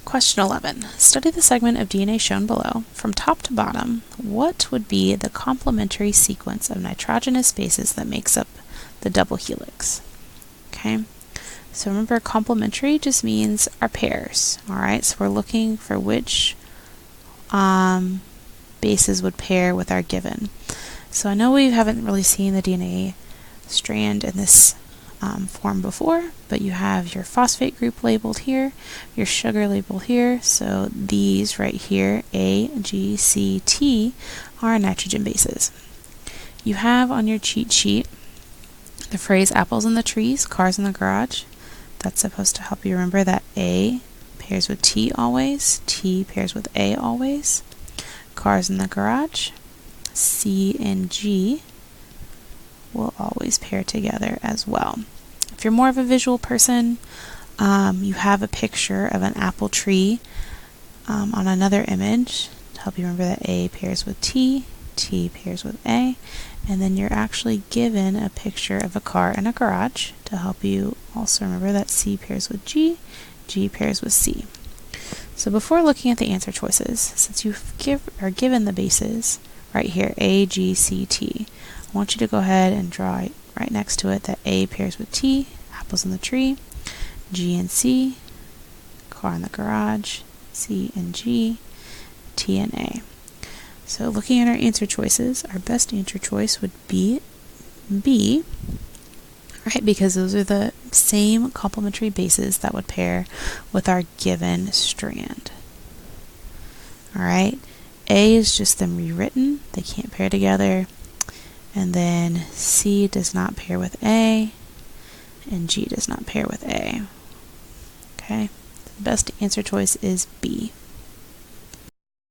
Question 11. Study the segment of DNA shown below. From top to bottom, what would be the complementary sequence of nitrogenous bases that makes up the double helix? Okay, so remember, complementary just means our pairs. Alright, so we're looking for which bases would pair with our given. So I know we haven't really seen the DNA strand in this form before, but you have your phosphate group labeled here, your sugar labeled here, so these right here, A, G, C, T, are nitrogen bases. You have on your cheat sheet the phrase apples in the trees, cars in the garage. That's supposed to help you remember that A pairs with T always, T pairs with A always. Cars in the garage, C and G will always pair together as well. If you're more of a visual person, you have a picture of an apple tree on another image to help you remember that A pairs with T, T pairs with A, and then you're actually given a picture of a car in a garage to help you also remember that C pairs with G, G pairs with C. So before looking at the answer choices, since you are given the bases right here, A, G, C, T, I want you to go ahead and draw right next to it that A pairs with T, apples in the tree, G and C, car in the garage, C and G, T and A. So looking at our answer choices, our best answer choice would be B, right, because those are the same complementary bases that would pair with our given strand. Alright, A is just them rewritten, they can't pair together, and then C does not pair with A, and G does not pair with A. Okay, the best answer choice is B.